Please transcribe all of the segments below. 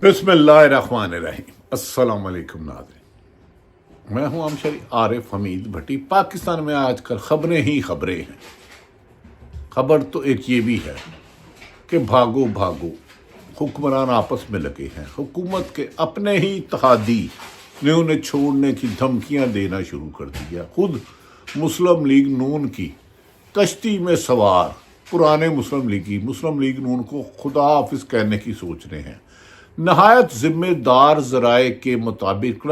بسم اللہ الرحمن الرحیم۔ السلام علیکم ناظرین، میں ہوں عارف حمید بھٹی۔ پاکستان میں آج کل خبریں ہی خبریں ہیں۔ خبر تو ایک یہ بھی ہے کہ بھاگو بھاگو حکمران آپس میں لگے ہیں۔ حکومت کے اپنے ہی اتحادی نے انہیں چھوڑنے کی دھمکیاں دینا شروع کر دیا۔ خود مسلم لیگ نون کی کشتی میں سوار پرانے مسلم لیگ نون کو خدا حافظ کہنے کی سوچ رہے ہیں۔ نہایت ذمہ دار ذرائع کے مطابق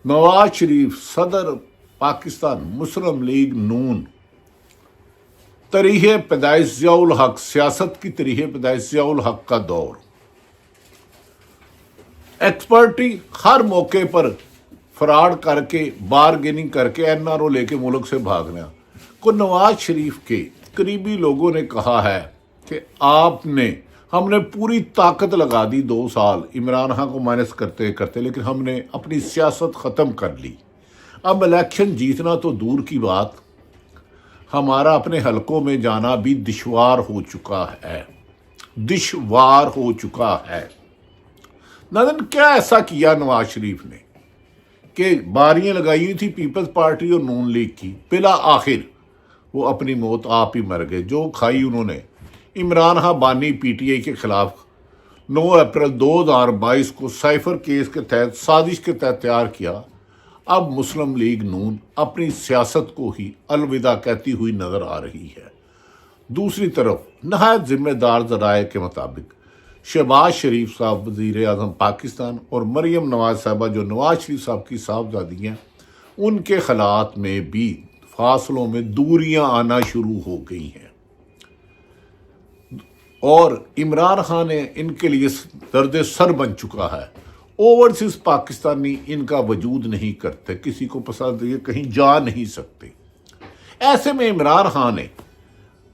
نواز شریف صدر پاکستان مسلم لیگ نون تاریخ پیدائش ضیاء الحق، سیاست کی تاریخ پیدائش ضیاء الحق کا دور، ایکسپرٹی ہر موقع پر فراڈ کر کے بارگیننگ کر کے این آر او لے کے ملک سے بھاگنا کو نواز شریف کے قریبی لوگوں نے کہا ہے کہ ہم نے پوری طاقت لگا دی 2 سال عمران خان کو مائنس کرتے کرتے، لیکن ہم نے اپنی سیاست ختم کر لی۔ اب الیکشن جیتنا تو دور کی بات، ہمارا اپنے حلقوں میں جانا بھی دشوار ہو چکا ہے۔ ناظرین، کیا ایسا کیا نواز شریف نے کہ باریاں لگائی ہوئی تھی پیپلز پارٹی اور نون لیگ کی، بلا آخر وہ اپنی موت آپ ہی مر گئے۔ جو کھائی انہوں نے عمران خان بانی پی ٹی آئی کے خلاف 9 اپریل 2022 کو سائفر کیس کے تحت سازش کے تحت تیار کیا۔ اب مسلم لیگ نون اپنی سیاست کو ہی الوداع کہتی ہوئی نظر آ رہی ہے۔ دوسری طرف نہایت ذمہ دار ذرائع کے مطابق شہباز شریف صاحب وزیر اعظم پاکستان اور مریم نواز صاحبہ جو نواز شریف صاحب کی صاحبزادی ہیں، ان کے خلاط میں بھی فاصلوں میں دوریاں آنا شروع ہو گئی ہیں، اور عمران خان نے ان کے لیے درد سر بن چکا ہے۔ اوورسیز پاکستانی ان کا وجود نہیں کرتے، کسی کو پسند یہ کہیں جا نہیں سکتے۔ ایسے میں عمران خان نے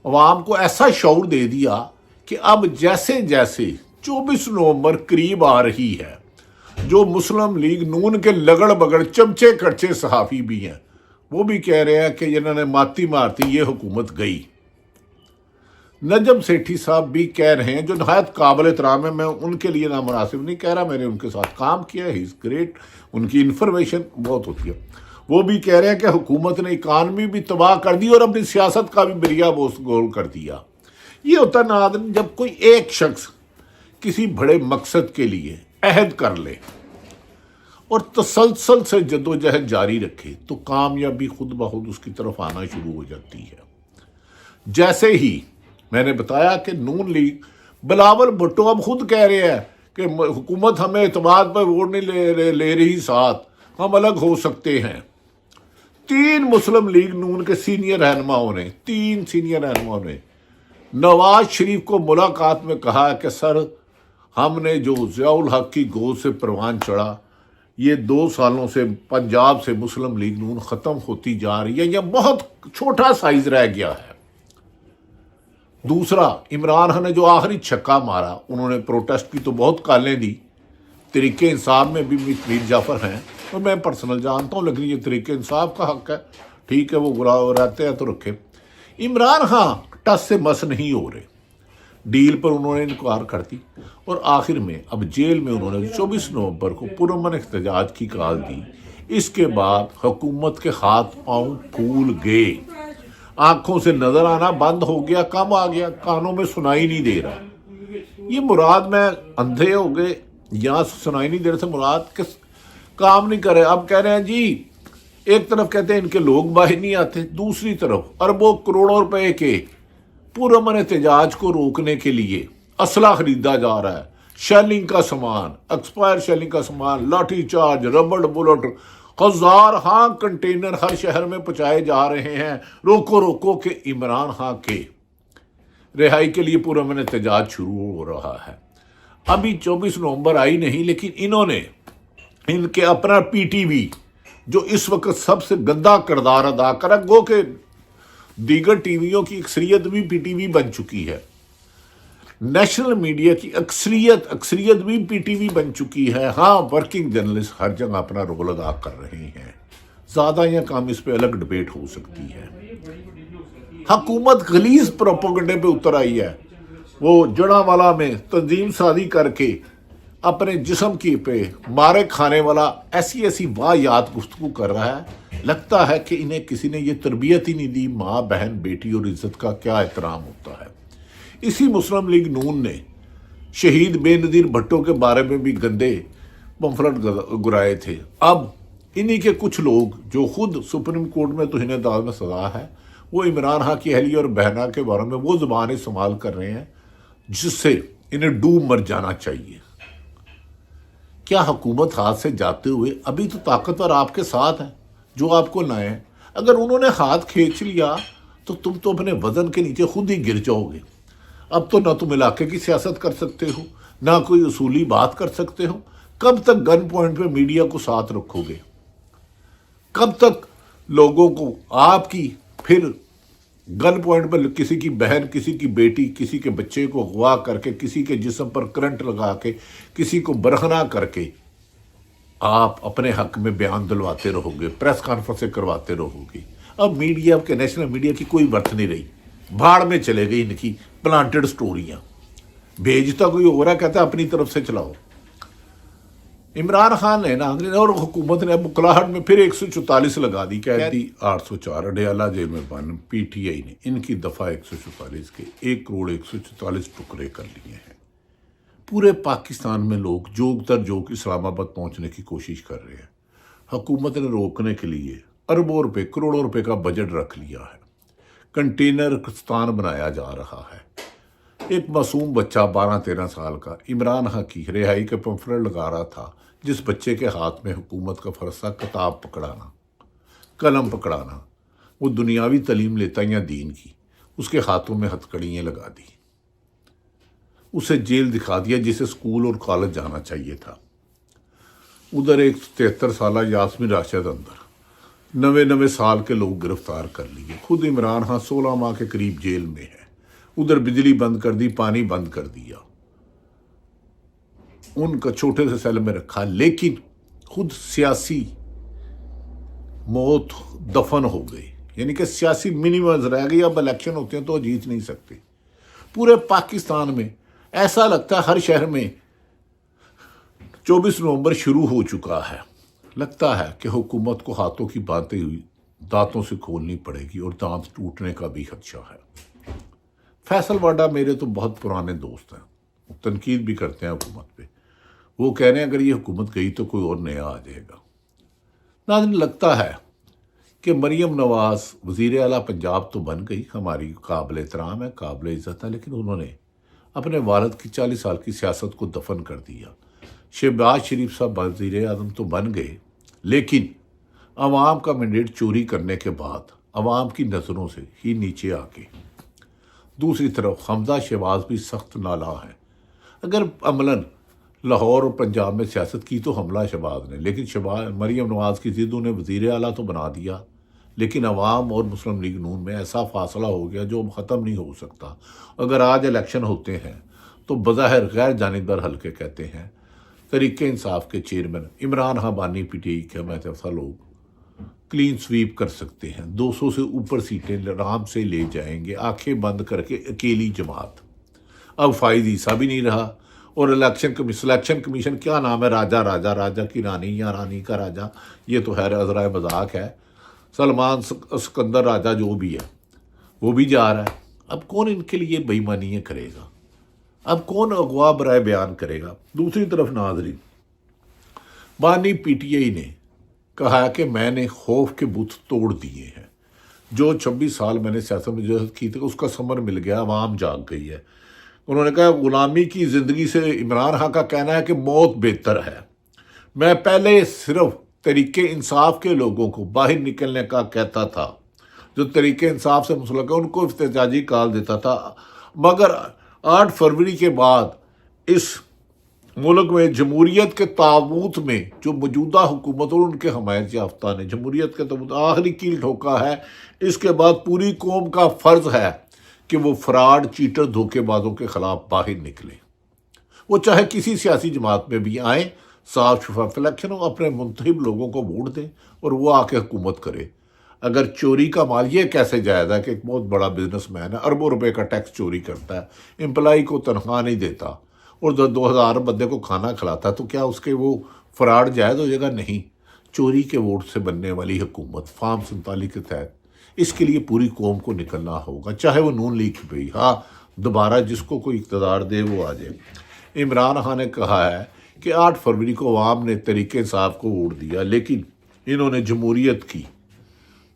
عوام کو ایسا شعور دے دیا کہ اب جیسے 24 نومبر قریب آ رہی ہے، جو مسلم لیگ نون کے لگڑ بگڑ چمچے کڑچے صحافی بھی ہیں، وہ بھی کہہ رہے ہیں کہ جنہوں نے ماتی مارتی یہ حکومت گئی۔ نجم سیٹھی صاحب بھی کہہ رہے ہیں، جو نہایت قابل احترام ہے، میں ان کے لیے نامناسب نہیں کہہ رہا، میں نے ان کے ساتھ کام کیا ہے، ہی از گریٹ، ان کی انفارمیشن بہت ہوتی ہے۔ وہ بھی کہہ رہے ہیں کہ حکومت نے اکانومی بھی تباہ کر دی اور اپنی سیاست کا بھی بریا گول کر دیا۔ یہ ہوتا ہے ناظرین، جب کوئی ایک شخص کسی بڑے مقصد کے لیے عہد کر لے اور تسلسل سے جدوجہد جاری رکھے تو کامیابی خود بخود اس کی طرف آنا شروع ہو جاتی ہے۔ جیسے ہی میں نے بتایا کہ نون لیگ بلاول بھٹو اب خود کہہ رہے ہیں کہ حکومت ہمیں اعتماد پر ووٹ نہیں لے رہی، ساتھ ہم الگ ہو سکتے ہیں۔ 3 مسلم لیگ نون کے سینئر رہنماؤں نے نواز شریف کو ملاقات میں کہا کہ سر، ہم نے جو ضیاء الحق کی گود سے پروان چڑھا، یہ 2 سالوں سے پنجاب سے مسلم لیگ نون ختم ہوتی جا رہی ہے، یہ بہت چھوٹا سائز رہ گیا ہے۔ دوسرا، عمران خان نے جو آخری چھکا مارا، انہوں نے پروٹیسٹ کی تو بہت کالیں دی، طریق انصاف میں بھی میر جعفر ہیں اور میں پرسنل جانتا ہوں، لیکن یہ طریق انصاف کا حق ہے، ٹھیک ہے، وہ گراہ رہتے ہیں تو رکھے۔ عمران خان ٹس سے مس نہیں ہو رہے، ڈیل پر انہوں نے انکار کر دی، اور آخر میں اب جیل میں انہوں نے 24 نومبر کو پرامن احتجاج کی کال دی۔ اس کے بعد حکومت کے ہاتھ پاؤں پھول گئے، آنکھوں سے نظر آنا بند ہو گیا، کم آ گیا، کانوں میں سنائی نہیں دے رہا۔ یہ مراد میں اندھے ہو گئے یا سنائی نہیں دے رہے سے مراد کس کام نہیں کر رہے۔ اب کہہ رہے ہیں جی، ایک طرف کہتے ہیں ان کے لوگ باہر نہیں آتے، دوسری طرف اربوں کروڑوں روپے کے پرامن احتجاج کو روکنے کے لیے اسلحہ خریدا جا رہا ہے، شیلنگ کا سامان، ایکسپائر شیلنگ کا سامان، لاٹھی چارج، ربڑ بلٹ، ہزار کنٹینر ہر شہر میں پہنچائے جا رہے ہیں، روکو کہ عمران خان کے رہائی کے لیے پرامن احتجاج شروع ہو رہا ہے۔ ابھی 24 نومبر آئی نہیں، لیکن انہوں نے ان کے اپنا پی ٹی وی جو اس وقت سب سے گندا کردار ادا کرا، گو کہ دیگر ٹی ویوں کی اکثریت بھی پی ٹی وی بن چکی ہے، نیشنل میڈیا کی اکثریت بھی پی ٹی وی بن چکی ہے۔ ہاں، ورکنگ جرنلسٹ ہر جگہ اپنا رول ادا کر رہے ہیں، زیادہ یا کم اس پہ الگ ڈبیٹ ہو سکتی ہے۔ حکومت غلیظ پروپیگنڈے پہ اتر آئی ہے، وہ جڑا والا میں تنظیم سازی کر کے اپنے جسم کی پہ مارے کھانے والا ایسی ایسی واہیات گفتگو کر رہا ہے، لگتا ہے کہ انہیں کسی نے یہ تربیت ہی نہیں دی ماں بہن بیٹی اور عزت کا کیا احترام ہوتا ہے۔ اسی مسلم لیگ نون نے شہید بے نظیر بھٹو کے بارے میں بھی گندے پمفلٹ گرائے تھے۔ اب انہی کے کچھ لوگ جو خود سپریم کورٹ میں توہین عدالت میں سزا ہے، وہ عمران خان کی اہلیہ اور بہنہ کے بارے میں وہ زبان استعمال کر رہے ہیں جس سے انہیں ڈوب مر جانا چاہیے۔ کیا حکومت ہاتھ سے جاتے ہوئے ابھی تو طاقتور آپ کے ساتھ ہیں جو آپ کو لائیں؟ اگر انہوں نے ہاتھ کھینچ لیا تو تم تو اپنے وزن کے نیچے خود ہی گر جاؤ گے۔ اب تو نہ تم علاقے کی سیاست کر سکتے ہو، نہ کوئی اصولی بات کر سکتے ہو۔ کب تک گن پوائنٹ پہ میڈیا کو ساتھ رکھو گے؟ کب تک لوگوں کو آپ کی پھر گن پوائنٹ پر کسی کی بہن، کسی کی بیٹی، کسی کے بچے کو اغوا کر کے، کسی کے جسم پر کرنٹ لگا کے، کسی کو برہنہ کر کے آپ اپنے حق میں بیان دلواتے رہو گے، پریس کانفرنسیں کرواتے رہو گے؟ اب میڈیا کے نیشنل میڈیا کی کوئی برت نہیں رہی، بھاڑ میں چلے گئی ان کی پلانٹڈ سٹوریاں۔ بھیجتا کوئی اور ہے، کہتا ہے اپنی طرف سے چلاؤ۔ عمران خان نے ناظرین اور حکومت نے اب مکلاہٹ میں پھر 144 لگا دی، قیدی 804 اڈیالہ جیل میں بند۔ پی ٹی آئی نے ان کی دفعہ 144 کے 1,144 ٹکڑے کر لیے ہیں۔ پورے پاکستان میں لوگ جوگ در جوگ اسلام آباد پہنچنے کی کوشش کر رہے ہیں۔ حکومت نے روکنے کے لیے اربوں روپے، کروڑوں روپے کا بجٹ رکھ لیا ہے۔ کنٹینرستان بنایا جا رہا ہے۔ ایک معصوم بچہ 12-13 سال کا عمران خان کی رہائی کے پمفلٹ لگا رہا تھا، جس بچے کے ہاتھ میں حکومت کا فرض تھا کتاب پکڑانا، قلم پکڑانا۔ وہ دنیاوی تعلیم لیتا یا دین کی، اس کے ہاتھوں میں ہتھکڑیاں لگا دی، اسے جیل دکھا دیا جسے اسکول اور کالج جانا چاہیے تھا۔ ادھر ایک 73 سالہ یاسمین راشد اندر، 90 سال کے لوگ گرفتار کر لیے۔ خود عمران خان 16 ماہ کے قریب جیل میں ہے۔ ادھر بجلی بند کر دی، پانی بند کر دیا، ان کا چھوٹے سے سیل میں رکھا، لیکن خود سیاسی موت دفن ہو گئی، یعنی کہ سیاسی منیمز رہ گئی۔ اب الیکشن ہوتے ہیں تو جیت نہیں سکتے۔ پورے پاکستان میں ایسا لگتا ہے ہر شہر میں 24 نومبر شروع ہو چکا ہے۔ لگتا ہے کہ حکومت کو ہاتھوں کی باتیں ہوئی دانتوں سے کھولنی پڑے گی، اور دانت ٹوٹنے کا بھی خدشہ ہے۔ فیصل واڈا میرے تو بہت پرانے دوست ہیں، تنقید بھی کرتے ہیں حکومت پہ۔ وہ کہہ رہے ہیں اگر یہ حکومت گئی تو کوئی اور نیا آ جائے گا۔ ناظرین، لگتا ہے کہ مریم نواز وزیر اعلیٰ پنجاب تو بن گئی، ہماری قابل احترام ہے، قابل عزت ہے، لیکن انہوں نے اپنے والد کی 40 سال کی سیاست کو دفن کر دیا۔ شہباز شریف صاحب وزیر اعظم تو بن گئے، لیکن عوام کا مینڈیٹ چوری کرنے کے بعد عوام کی نظروں سے ہی نیچے آ کے۔ دوسری طرف حمزہ شہباز بھی سخت نالاں ہے۔ اگر عملاً لاہور اور پنجاب میں سیاست کی تو حملہ شہباز نے، لیکن مریم نواز کی ضد انہیں وزیر اعلیٰ تو بنا دیا، لیکن عوام اور مسلم لیگ نون میں ایسا فاصلہ ہو گیا جو ختم نہیں ہو سکتا۔ اگر آج الیکشن ہوتے ہیں تو بظاہر غیر جانبدار حلقے کہتے ہیں تحریک انصاف کے چیئرمین عمران خان بانی پی ٹی آئی کے حمایت افزا لوگ کلین سویپ کر سکتے ہیں، 200 سے اوپر سیٹیں آرام سے لے جائیں گے، آنکھیں بند کر کے اکیلی جماعت۔ اب فائز عیسیٰ بھی نہیں رہا، اور سلیکشن کمیشن کیا نام ہے، راجہ کی رانی یا رانی کا راجہ، یہ تو خیر عذرائے مذاق ہے۔ سلمان سکندر راجہ جو بھی ہے وہ بھی جا رہا ہے۔ اب کون ان کے لیے بے ایمانیاں کرے گا؟ اب کون اغوا برائے بیان کرے گا؟ دوسری طرف ناظرین، بانی پی ٹی آئی نے کہا کہ میں نے خوف کے بت توڑ دیے ہیں، جو 26 سال میں نے سیاست میں جہد کی تھی اس کا ثمر مل گیا، عوام جاگ گئی ہے۔ انہوں نے کہا غلامی کی زندگی سے عمران خان کا کہنا ہے کہ موت بہتر ہے۔ میں پہلے صرف تحریک انصاف کے لوگوں کو باہر نکلنے کا کہتا تھا، جو تحریک انصاف سے منسلک ہے ان کو احتجاجی کال دیتا تھا، مگر 8 فروری کے بعد اس ملک میں جمہوریت کے تابوت میں جو موجودہ حکومت اور ان کے حمایت یافتہ نے جمہوریت کے تابوت آخری کیل ٹھوکا ہے۔ اس کے بعد پوری قوم کا فرض ہے کہ وہ فراڈ، چیٹر، دھوکے بازوں کے خلاف باہر نکلے، وہ چاہے کسی سیاسی جماعت میں بھی آئیں، صاف شفاف الیکشن ہو، اپنے منتخب لوگوں کو ووٹ دیں اور وہ آ کے حکومت کرے۔ اگر چوری کا مال یہ کیسے جائز ہے کہ ایک بہت بڑا بزنس مین ہے، اربوں روپے کا ٹیکس چوری کرتا ہے، امپلائی کو تنخواہ نہیں دیتا اور 2,000 بندے کو کھانا کھلاتا ہے، تو کیا اس کے وہ فراڈ جائز ہو جائے گا؟ نہیں۔ چوری کے ووٹ سے بننے والی حکومت فارم 47 کے تحت، اس کے لیے پوری قوم کو نکلنا ہوگا، چاہے وہ نون لیگ کی بھی، ہاں دوبارہ جس کو کوئی اقتدار دے وہ آ جائے۔ عمران خان نے کہا ہے کہ 8 فروری کو عوام نے تحریک انصاف کو ووٹ دیا، لیکن انہوں نے جمہوریت کی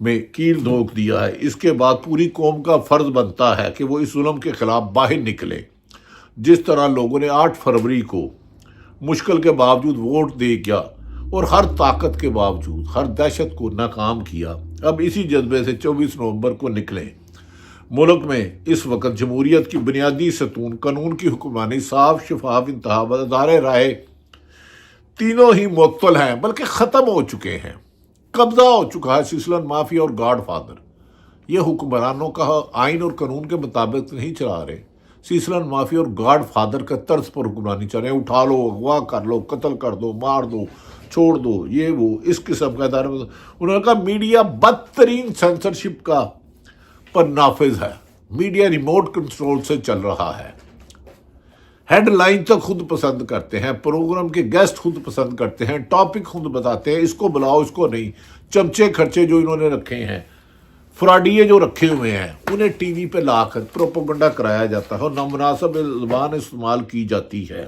میں کیل دھوک دیا ہے۔ اس کے بعد پوری قوم کا فرض بنتا ہے کہ وہ اس ظلم کے خلاف باہر نکلے۔ جس طرح لوگوں نے 8 فروری کو مشکل کے باوجود ووٹ دے گیا اور ہر طاقت کے باوجود ہر دہشت کو ناکام کیا، اب اسی جذبے سے 24 نومبر کو نکلیں۔ ملک میں اس وقت جمہوریت کی بنیادی ستون، قانون کی حکمرانی، صاف شفاف انتخابات، ادارے رائے تینوں ہی معطل ہیں بلکہ ختم ہو چکے ہیں۔ قبضہ ہو چکا ہے سیسلن مافیا اور گاڈ فادر۔ یہ حکمرانوں کا آئین اور قانون کے مطابق نہیں چلا رہے، سیسلن مافیا اور گاڈ فادر کا طرز پر حکمرانی چل رہے ہیں۔ اٹھا لو، اغوا کر لو، قتل کر دو، مار دو، چھوڑ دو، یہ وہ اس قسم کا ادارہ۔ انہوں نے کہا میڈیا بدترین سینسرشپ کا پر نافذ ہے، میڈیا ریموٹ کنٹرول سے چل رہا ہے، ہیڈ لائن تک خود پسند کرتے ہیں، پروگرام کے گیسٹ خود پسند کرتے ہیں، ٹاپک خود بتاتے ہیں، اس کو بلاؤ اس کو نہیں۔ چمچے خرچے جو انہوں نے رکھے ہیں، فراڈیے جو رکھے ہوئے ہیں، انہیں ٹی وی پہ لا کر پروپیگنڈا کرایا جاتا ہے اور نامناسب زبان استعمال کی جاتی ہے۔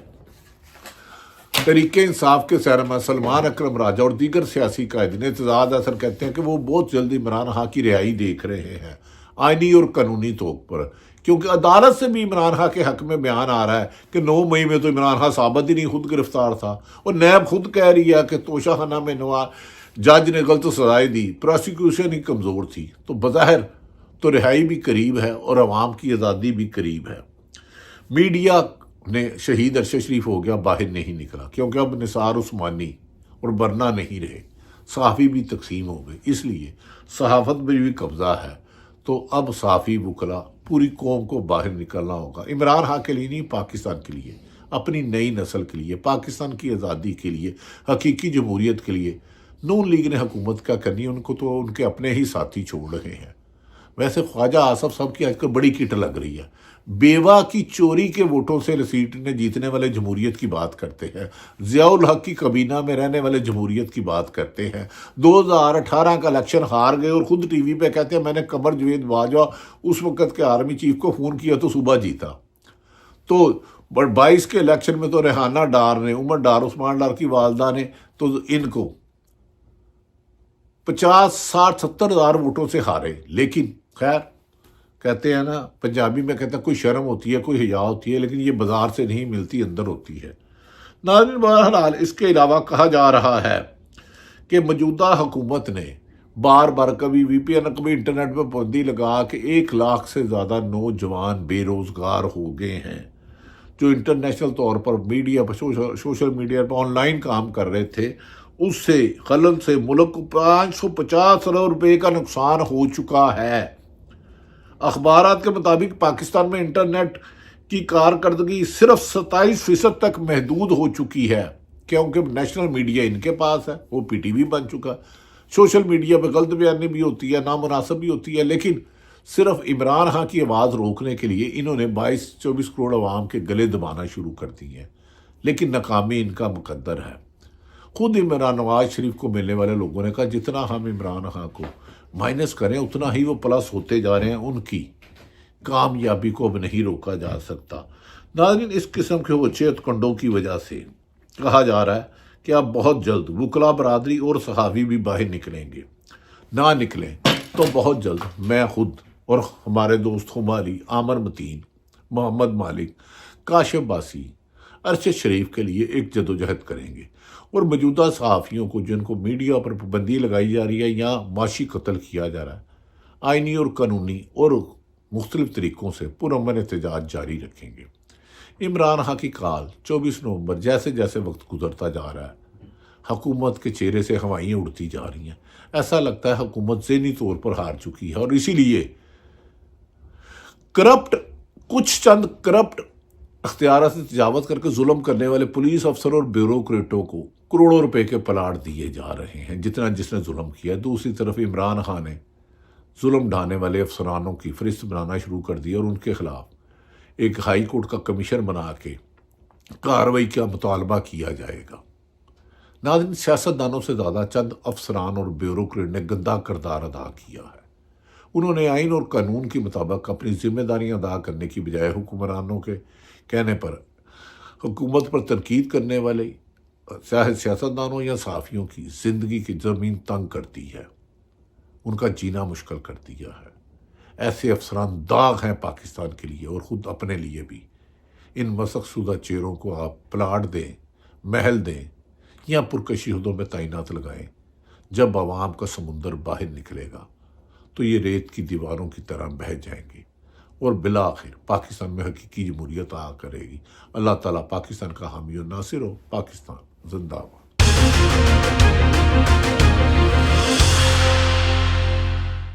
تحریک انصاف کے سربراہ سلمان اکرم راجہ اور دیگر سیاسی قائدین اعتزاز اثر کہتے ہیں کہ وہ بہت جلد عمران خان کی رہائی دیکھ رہے ہیں، آئینی اور قانونی طور پر، کیونکہ عدالت سے بھی عمران خان کے حق میں بیان آ رہا ہے کہ 9 مئی میں تو عمران خان ثابت ہی نہیں خود گرفتار تھا، اور نیب خود کہہ رہی ہے کہ توشہ خانہ میں جج نے غلط سزائیں دی، پروسیکیوشن ہی کمزور تھی، تو بظاہر تو رہائی بھی قریب ہے اور عوام کی آزادی بھی قریب ہے۔ میڈیا نے شہید ارشد شریف ہو گیا باہر نہیں نکلا، کیونکہ اب نثار عثمانی اور برنا نہیں رہے، صحافی بھی تقسیم ہو گئے، اس لیے صحافت پر بھی قبضہ ہے، تو اب صحافی وکلا پوری قوم کو باہر نکلنا ہوگا، عمران خان کے لیے نہیں، پاکستان کے لیے، اپنی نئی نسل کے لیے، پاکستان کی آزادی کے لیے، حقیقی جمہوریت کے لیے۔ نون لیگ نے حکومت کیا کرنی ہے، ان کو تو ان کے اپنے ہی ساتھی چھوڑ رہے ہیں۔ ویسے خواجہ آصف صاحب کی آج کل بڑی کٹ لگ رہی ہے، بیوہ کی چوری کے ووٹوں سے سیٹ نے جیتنے والے جمہوریت کی بات کرتے ہیں، ضیاء الحق کی کابینہ میں رہنے والے جمہوریت کی بات کرتے ہیں، 2018 کا الیکشن ہار گئے اور خود ٹی وی پہ کہتے ہیں میں نے قمر جاوید باجوہ اس وقت کے آرمی چیف کو فون کیا تو صبح جیتا۔ تو 22 کے الیکشن میں تو ریحانہ ڈار نے، عمر ڈار، عثمان ڈار کی والدہ نے تو ان کو 50 60 70 ہزار ووٹوں سے ہارے۔ لیکن خیر کہتے ہیں نا، پنجابی میں کہتے ہیں کوئی شرم ہوتی ہے، کوئی حیا ہوتی ہے، لیکن یہ بازار سے نہیں ملتی، اندر ہوتی ہے۔ ناظرین بہرحال اس کے علاوہ کہا جا رہا ہے کہ موجودہ حکومت نے بار بار کبھی وی پی این، کبھی انٹرنیٹ پہ پابندی لگا کے 1 لاکھ سے زیادہ نوجوان بے روزگار ہو گئے ہیں، جو انٹرنیشنل طور پر میڈیا پر سوشل میڈیا پر آن لائن کام کر رہے تھے، اس سے خلل سے ملک کو 550 ارب روپے کا نقصان ہو چکا ہے۔ اخبارات کے مطابق پاکستان میں انٹرنیٹ کی کارکردگی صرف 27% تک محدود ہو چکی ہے، کیونکہ نیشنل میڈیا ان کے پاس ہے، وہ پی ٹی وی بن چکا۔ سوشل میڈیا پہ غلط بیانی بھی ہوتی ہے، نامناسب بھی ہوتی ہے، لیکن صرف عمران خان کی آواز روکنے کے لیے انہوں نے 22-24 کروڑ عوام کے گلے دبانا شروع کر دی ہے، لیکن ناکامی ان کا مقدر ہے۔ خود عمران نواز شریف کو ملنے والے لوگوں نے کہا جتنا ہم عمران خان کو مائنس کریں اتنا ہی وہ پلس ہوتے جا رہے ہیں، ان کی کامیابی کو اب نہیں روکا جا سکتا۔ ناظرین اس قسم کے وچیت کنڈوں کی وجہ سے کہا جا رہا ہے کہ اب بہت جلد وکلا برادری اور صحافی بھی باہر نکلیں گے، نہ نکلیں تو بہت جلد میں خود اور ہمارے دوست ہماری عامر متین، محمد مالک، کاشف باسی، ارشد شریف کے لیے ایک جدوجہد کریں گے، اور موجودہ صحافیوں کو جن کو میڈیا پر پابندی لگائی جا رہی ہے یا معاشی قتل کیا جا رہا ہے، آئینی اور قانونی اور مختلف طریقوں سے پرامن احتجاج جاری رکھیں گے۔ عمران خان کی کال 24 نومبر جیسے جیسے وقت گزرتا جا رہا ہے، حکومت کے چہرے سے ہوائیں اڑتی جا رہی ہیں، ایسا لگتا ہے حکومت ذہنی طور پر ہار چکی ہے، اور اسی لیے کچھ چند کرپٹ اختیارات سے تجاوز کر کے ظلم کرنے والے پولیس افسر اور بیوروکریٹوں کو کروڑوں روپے کے پلاٹ دیے جا رہے ہیں، جتنا جس نے ظلم کیا۔ دوسری طرف عمران خان نے ظلم ڈھانے والے افسرانوں کی فہرست بنانا شروع کر دی اور ان کے خلاف ایک ہائی کورٹ کا کمیشن بنا کے کارروائی کا مطالبہ کیا جائے گا۔ ناظرین، سیاستدانوں سے زیادہ چند افسران اور بیوروکریٹ نے گندا کردار ادا کیا ہے۔ انہوں نے آئین اور قانون کے مطابق اپنی ذمہ داریاں ادا کرنے کی بجائے حکمرانوں کے کہنے پر حکومت پر تنقید کرنے والے سیاستدانوں یا صحافیوں کی زندگی کی زمین تنگ کرتی ہے، ان کا جینا مشکل کر دیا ہے۔ ایسے افسران داغ ہیں پاکستان کے لیے اور خود اپنے لیے بھی۔ ان مسخ شدہ چہروں کو آپ پلاٹ دیں، محل دیں یا پرکشی عہدوں میں تعینات لگائیں، جب عوام کا سمندر باہر نکلے گا تو یہ ریت کی دیواروں کی طرح بہہ جائیں گے اور بالآخر پاکستان میں حقیقی جمہوریت آ کرے گی۔ اللہ تعالیٰ پاکستان کا حامی و ناصر ہو۔ پاکستان زندہ باد۔